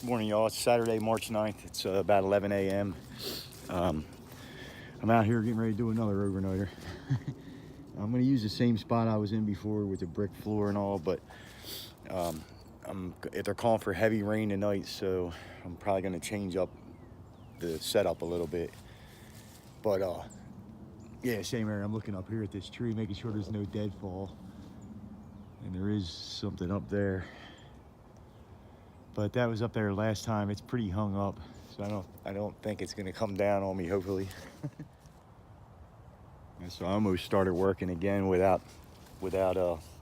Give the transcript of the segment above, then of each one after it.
Morning, y'all. It's Saturday, March 9th. It's about 11 a.m. I'm out here getting ready to do another overnighter. I'm going to use the same spot I was in before with the brick floor and all, but they're calling for heavy rain tonight, so I'm probably going to change up the setup a little bit. But yeah, same area. I'm looking up here at this tree, making sure there's no deadfall, and there is something up there. But that was up there last time. It's pretty hung up, so I don't think it's gonna come down on me, hopefully. And so I almost started working again without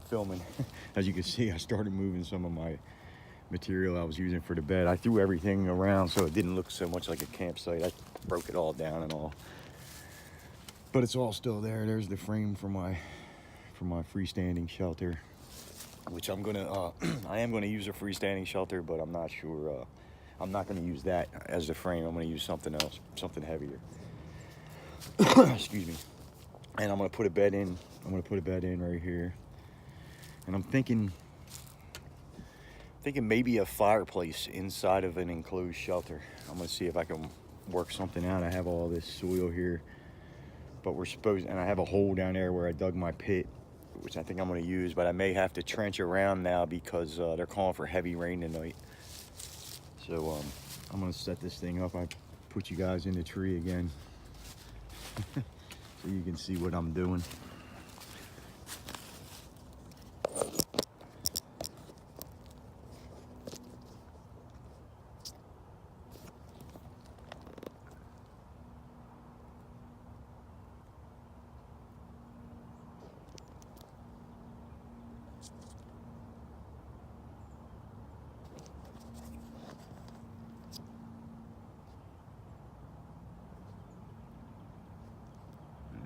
filming. As you can see, I started moving some of my material I was using for the bed. I threw everything around so it didn't look so much like a campsite. I broke it all down and all, but it's all still there. There's the frame for my freestanding shelter, which I am gonna use a freestanding shelter, but I'm not sure. I'm not gonna use that as the frame. I'm gonna use something else, something heavier. Excuse me. And I'm gonna put a bed in. I'm gonna put a bed in right here. And I'm thinking maybe a fireplace inside of an enclosed shelter. I'm gonna see if I can work something out. I have all this soil here, but and I have a hole down there where I dug my pit, which I think I'm going to use, but I may have to trench around now because they're calling for heavy rain tonight. So I'm going to set this thing up. I put you guys in the tree again so you can see what I'm doing.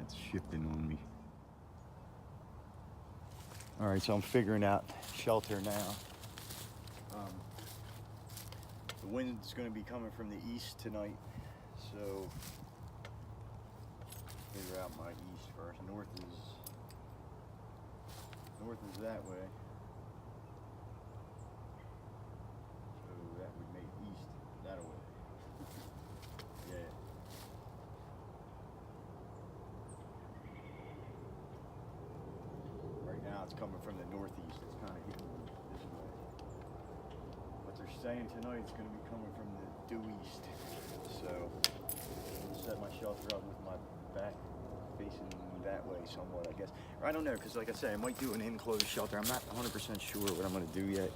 It's shifting on me. All right, so I'm figuring out shelter now. The wind's going to be coming from the east tonight, so figure out my east first. North is that way, so that would make east that way. Yeah. Right now it's coming from the northeast. It's kind of hitting this way. But they're saying tonight it's going to be coming from the due east. So I'll set my shelter up with my back facing that way somewhat, I guess. Or I don't know, because like I said, I might do an enclosed shelter. I'm not 100% sure what I'm going to do yet.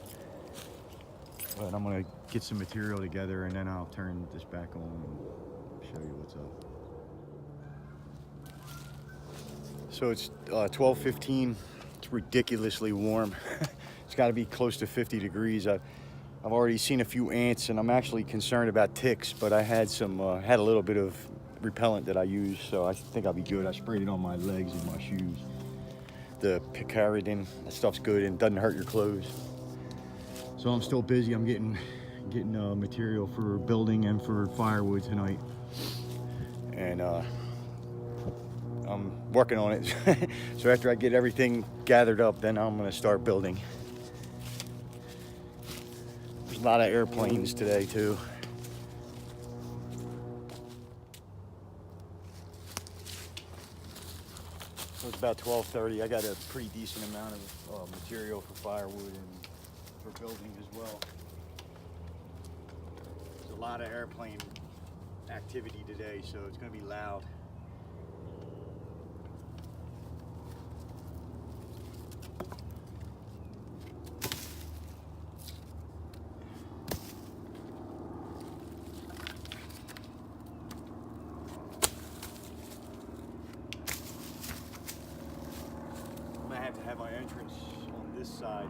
But I'm going to get some material together and then I'll turn this back on and show you what's up. So it's 12:15. It's ridiculously warm. It's got to be close to 50 degrees. I've already seen a few ants, and I'm actually concerned about ticks, but I had a little bit of repellent that I used, so I think I'll be good. I sprayed it on my legs and my shoes. The picaridin, that stuff's good and doesn't hurt your clothes. So I'm still busy. I'm getting material for building and for firewood tonight, and I'm working on it. So after I get everything gathered up, then I'm gonna start building. There's a lot of airplanes today too. So it's about 12:30. I got a pretty decent amount of material for firewood and for building as well. There's a lot of airplane activity today, so it's gonna be loud. I have to have my entrance on this side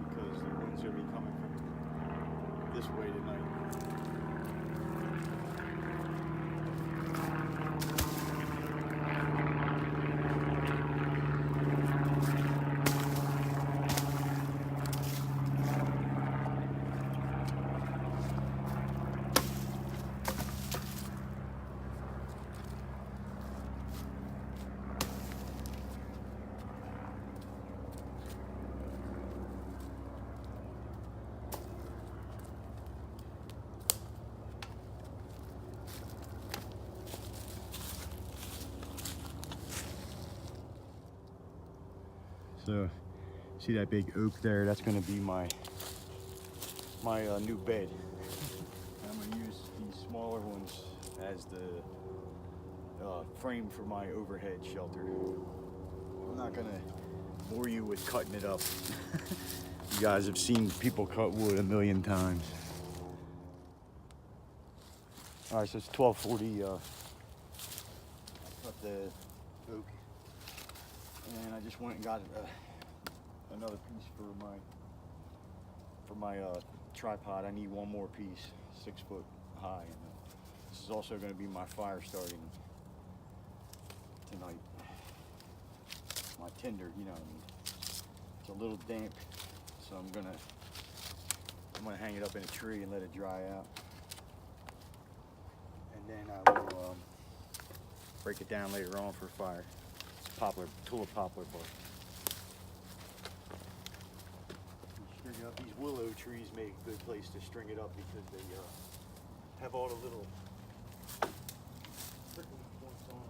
because the wind's going to be coming from this way tonight. So see that big oak there? That's going to be my new bed. I'm going to use these smaller ones as the frame for my overhead shelter. I'm not going to bore you with cutting it up. You guys have seen people cut wood a million times. All right, so it's 1240. Cut the oak, and I just went and got another piece for my tripod. I need one more piece, 6 foot high, and this is also going to be my fire starting tonight. My tinder, you know what I mean. It's a little damp, so I'm gonna hang it up in a tree and let it dry out, and then I will break it down later on for fire. It's poplar, tulip poplar bark. String up these willow trees make a good place to string it up because they have all the little prickly points on them.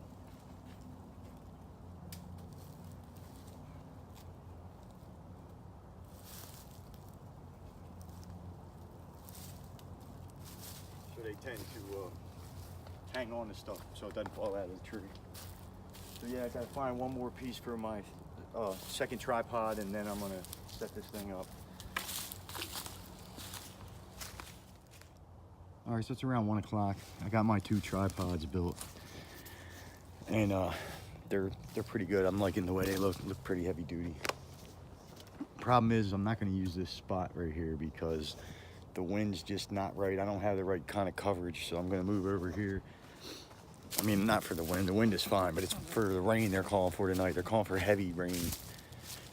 So they tend to hang on to stuff so it doesn't fall out of the tree. So yeah, I gotta find one more piece for my second tripod, and then I'm gonna set this thing up. All right, so it's around 1 o'clock. I got my 2 tripods built, and they're pretty good. I'm liking the way they look pretty heavy duty. Problem is, I'm not gonna use this spot right here because the wind's just not right. I don't have the right kind of coverage, so I'm gonna move over here. I mean, not for the wind. The wind is fine, but it's for the rain they're calling for tonight. They're calling for heavy rain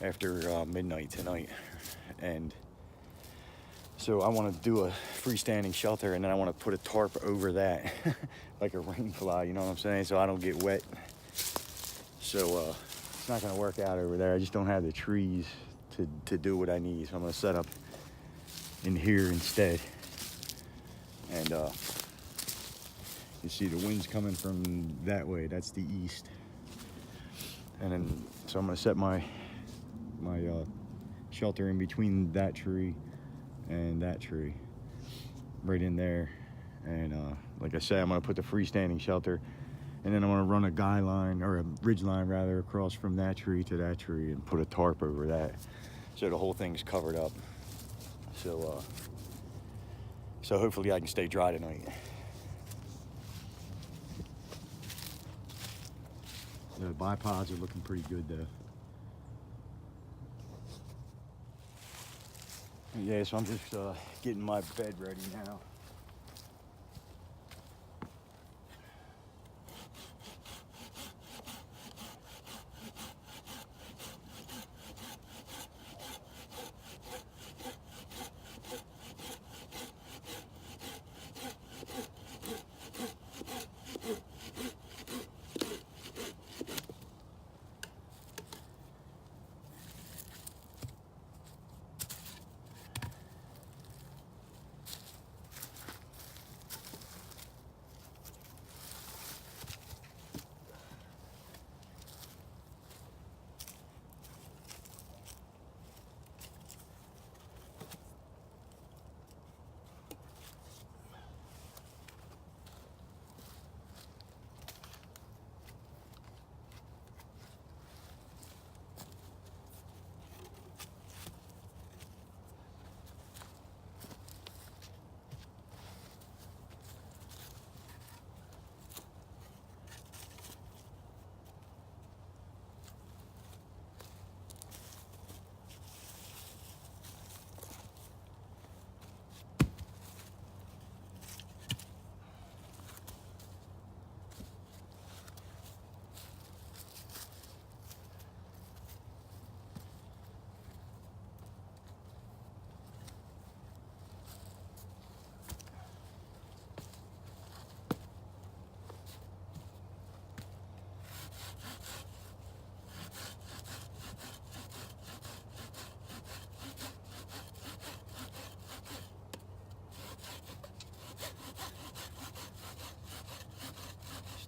after midnight tonight. And so I want to do a freestanding shelter, and then I want to put a tarp over that, like a rain fly, you know what I'm saying? So I don't get wet. So it's not going to work out over there. I just don't have the trees to do what I need. So I'm going to set up in here instead. And you see the wind's coming from that way. That's the east. And then, so I'm gonna set my shelter in between that tree and that tree, right in there. And like I said, I'm gonna put the freestanding shelter, and then I'm gonna run a guy line, or a ridge line rather, across from that tree to that tree and put a tarp over that, so the whole thing's covered up. So so hopefully I can stay dry tonight. The bipods are looking pretty good though. Yeah, so I'm just getting my bed ready now.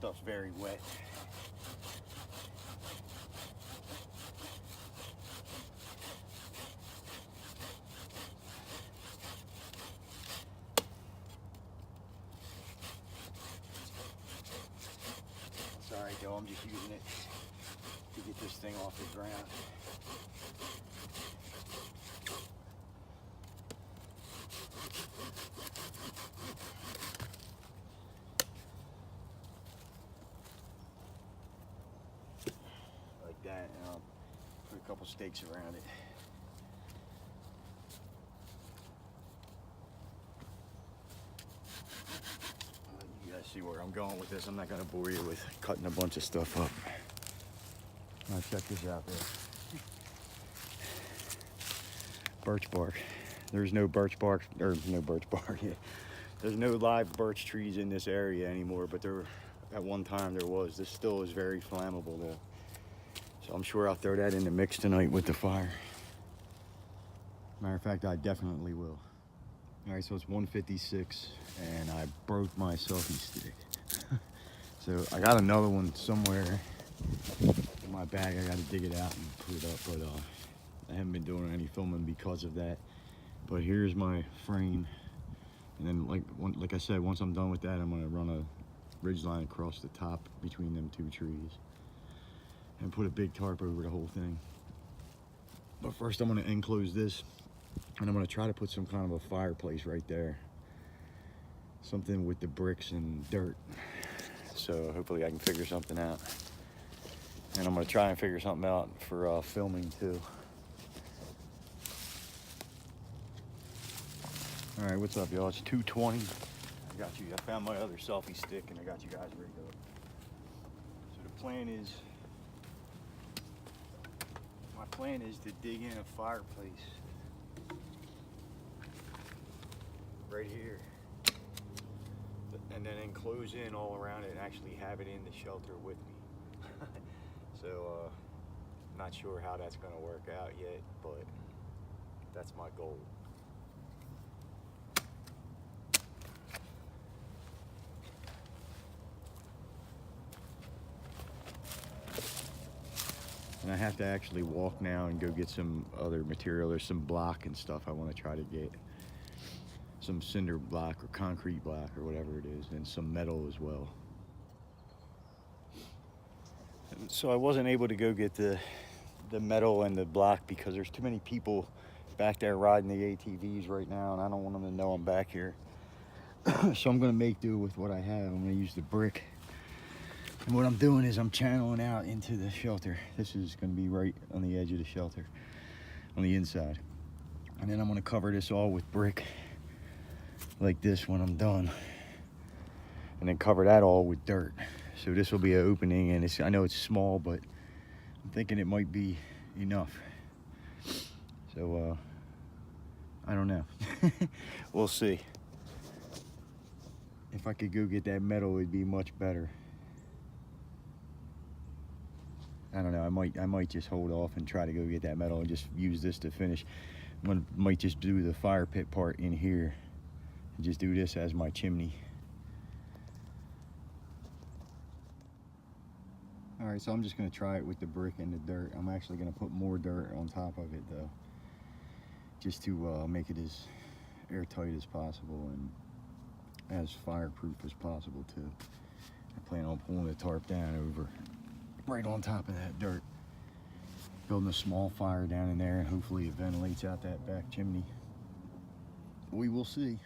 Stuff's very wet. just using it to get this thing off the ground. Like that, and I'll put a couple stakes around it. You guys see where I'm going with this. I'm not gonna bore you with cutting a bunch of stuff up. Now check this out there. Birch bark. There's no birch bark, or no birch bark, yeah. There's no live birch trees in this area anymore, but there, at one time there was. This still is very flammable though. So I'm sure I'll throw that in the mix tonight with the fire. Matter of fact, I definitely will. All right, so it's 1:56 and I broke my selfie stick. So I got another one somewhere in my bag. I got to dig it out and put it up, but I haven't been doing any filming because of that. But here's my frame, and then like I said, once I'm done with that, I'm gonna run a ridge line across the top between them two trees and put a big tarp over the whole thing. But first I'm gonna enclose this, and I'm gonna try to put some kind of a fireplace right there, something with the bricks and dirt. So hopefully I can figure something out, and I'm gonna try and figure something out for filming too. All right, what's up, y'all? It's 2:20. I got you. I found my other selfie stick, and I got you guys rigged up. So the plan is to dig in a fireplace right here, and then enclose in all around it and actually have it in the shelter with me. So not sure how that's gonna work out yet, but that's my goal. And I have to actually walk now and go get some other material. There's some block and stuff I want to try to get. Some cinder block or concrete block or whatever it is, and some metal as well. And so I wasn't able to go get the metal and the block because there's too many people back there riding the ATVs right now, and I don't want them to know I'm back here. So I'm gonna make do with what I have. I'm gonna use the brick. And what I'm doing is I'm channeling out into the shelter. This is gonna be right on the edge of the shelter, on the inside. And then I'm gonna cover this all with brick like this when I'm done. And then cover that all with dirt. So this will be an opening, and I know it's small, but I'm thinking it might be enough. So, I don't know. We'll see. If I could go get that metal, it'd be much better. I don't know, I might just hold off and try to go get that metal and just use this to finish. Might just do the fire pit part in here and just do this as my chimney. All right, so I'm just gonna try it with the brick and the dirt. I'm actually gonna put more dirt on top of it though, just to make it as airtight as possible and as fireproof as possible too. I plan on pulling the tarp down over right on top of that dirt, building a small fire down in there, and hopefully it ventilates out that back chimney. We will see.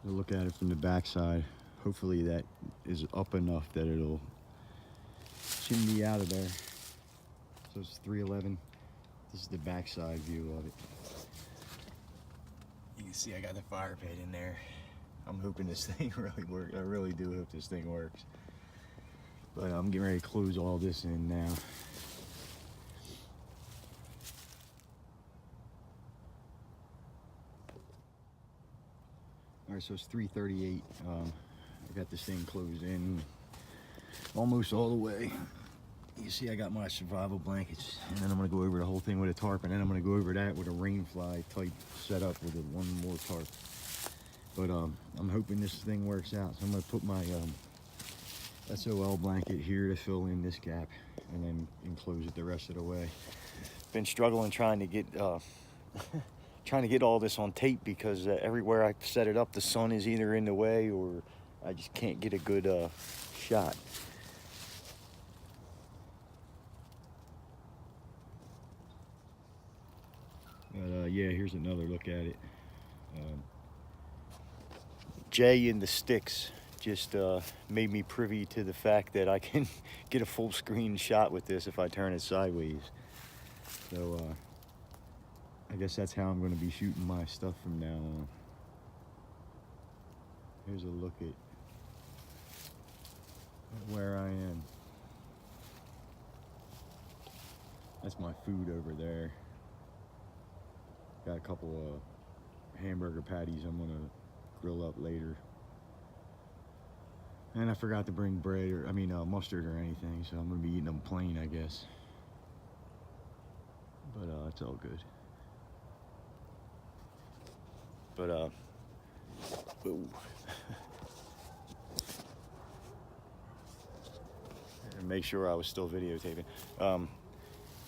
We'll look at it from the back side. Hopefully that is up enough that it'll chimney out of there. So it's 311. This is the back side view of it. You can see I got the fire pit in there. I'm hoping this thing really works. I really do hope this thing works. But I'm getting ready to close all this in now. All right, so it's 3:38. I got this thing closed in almost all the way. You see I got my survival blankets, and then I'm gonna go over the whole thing with a tarp, and then I'm gonna go over that with a rain fly type setup with one more tarp. But I'm hoping this thing works out. So I'm gonna put my SOL blanket here to fill in this gap, and then enclose it the rest of the way. Been struggling trying to get all this on tape because everywhere I set it up, the sun is either in the way or I just can't get a good shot. yeah, here's another look at it. Jay in the sticks just made me privy to the fact that I can get a full screen shot with this if I turn it sideways. So I guess that's how I'm going to be shooting my stuff from now on. Here's a look at where I am. That's my food over there. Got a couple of hamburger patties I'm gonna grill up later. And I forgot to bring bread or, mustard or anything, so I'm gonna be eating them plain, I guess. But it's all good. But ooh. And make sure I was still videotaping.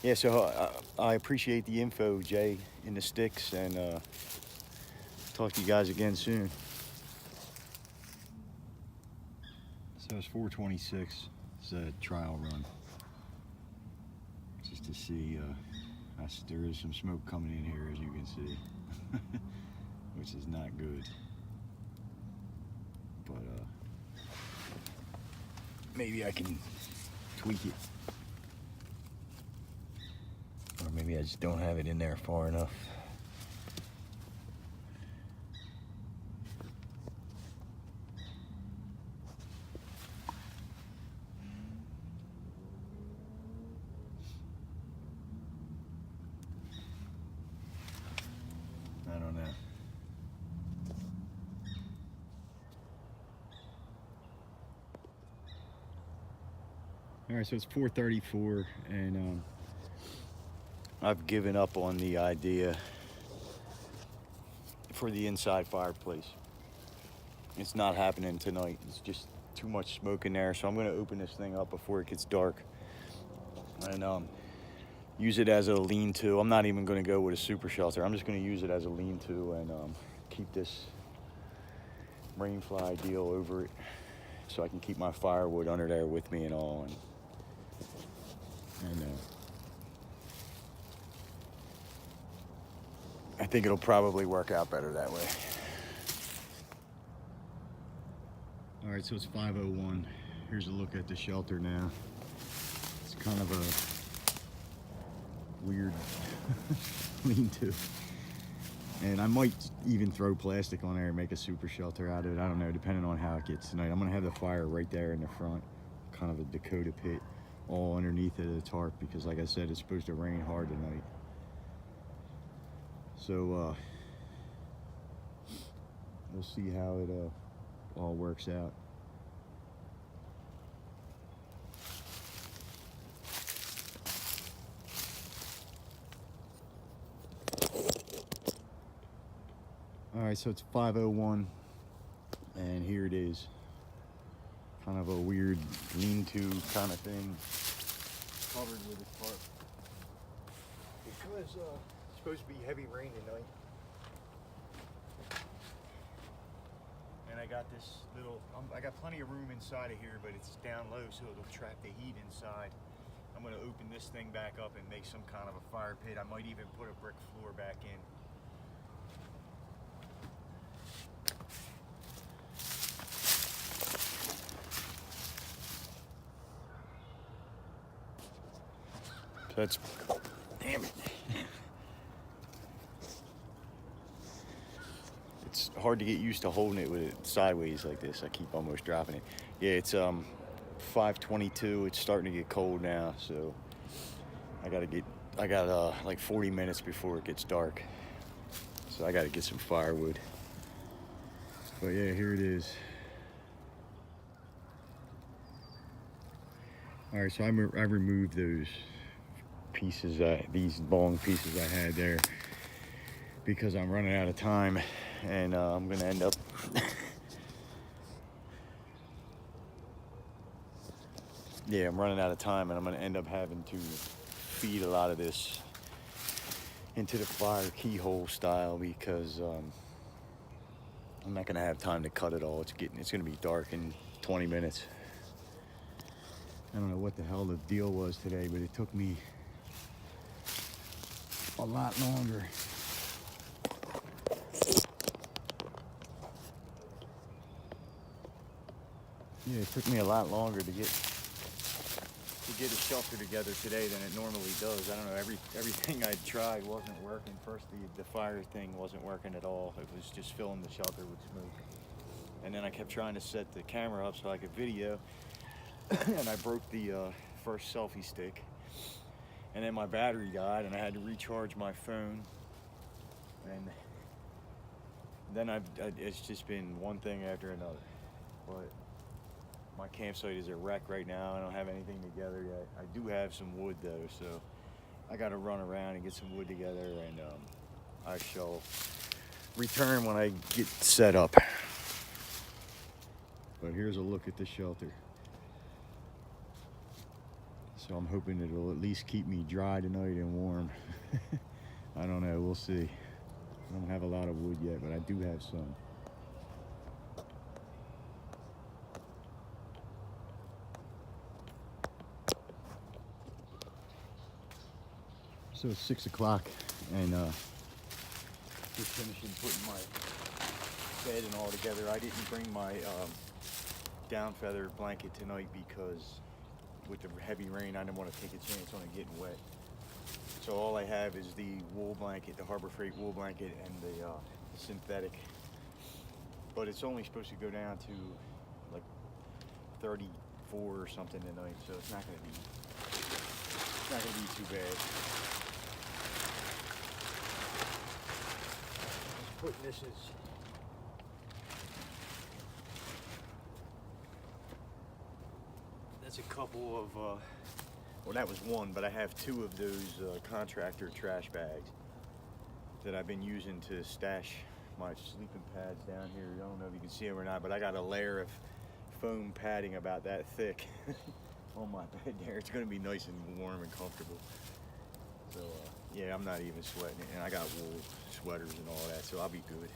Yeah, so I appreciate the info, Jay, in the sticks, and talk to you guys again soon. So it's 4:26. It's a trial run, just to see. There is some smoke coming in here, as you can see, which is not good. But maybe I can tweak it. Or maybe I just don't have it in there far enough. I don't know. All right, so it's 4:34, and I've given up on the idea for the inside fireplace. It's not happening tonight. It's just too much smoke in there, so I'm going to open this thing up before it gets dark and use it as a lean-to. I'm not even going to go with a super shelter. I'm just going to use it as a lean-to and keep this rainfly deal over it so I can keep my firewood under there with me and all. And I think it'll probably work out better that way. All right, so it's 5:01. Here's a look at the shelter now. It's kind of a weird lean-to. And I might even throw plastic on there and make a super shelter out of it. I don't know, depending on how it gets tonight. I'm gonna have the fire right there in the front, kind of a Dakota pit, all underneath of the tarp, because like I said, it's supposed to rain hard tonight. So we'll see how it all works out. All right, so it's 5:01, and here it is. Kind of a weird lean-to kind of thing, covered with a tarp. Because it's supposed to be heavy rain tonight. And I got this little, I got plenty of room inside of here, but it's down low, so it'll trap the heat inside. I'm gonna open this thing back up and make some kind of a fire pit. I might even put a brick floor back in. That's, damn it. It's hard to get used to holding it with it sideways like this. I keep almost dropping it. Yeah, it's 5:22. It's starting to get cold now, so I got like 40 minutes before it gets dark. So I gotta get some firewood. But yeah, here it is. All right, so I removed those pieces, these long pieces I had there, because I'm running out of time, and I'm gonna end up yeah, I'm running out of time, and I'm gonna end up having to feed a lot of this into the fire keyhole style, because I'm not gonna have time to cut it all. It's gonna be dark in 20 minutes. I don't know what the hell the deal was today, but it took me a lot longer Yeah, it took me a lot longer to get a shelter together today than it normally does. I don't know, everything I tried wasn't working. First, the fire thing wasn't working at all. It was just filling the shelter with smoke. And then I kept trying to set the camera up so I could video, and I broke the first selfie stick. And then my battery died, and I had to recharge my phone. And then it's just been one thing after another. But my campsite is a wreck right now. I don't have anything together yet. I do have some wood though, so I got to run around and get some wood together, and I shall return when I get set up. But here's a look at the shelter. So I'm hoping it'll at least keep me dry tonight and warm. I don't know, we'll see. I don't have a lot of wood yet, but I do have some. So it's 6 o'clock, and just finishing putting my bed and all together. I didn't bring my down feather blanket tonight because with the heavy rain, I didn't want to take a chance on it getting wet. So all I have is the wool blanket, the Harbor Freight wool blanket, and the synthetic. But it's only supposed to go down to like 34 or something tonight, so it's not going to be too bad. Putting this is that's a couple of well, that was one, but I have two of those contractor trash bags that I've been using to stash my sleeping pads down here. I don't know if you can see them or not, but I got a layer of foam padding about that thick on my bed there. It's going to be nice and warm and comfortable. So yeah, I'm not even sweating it, and I got wool sweaters and all that, so I'll be good.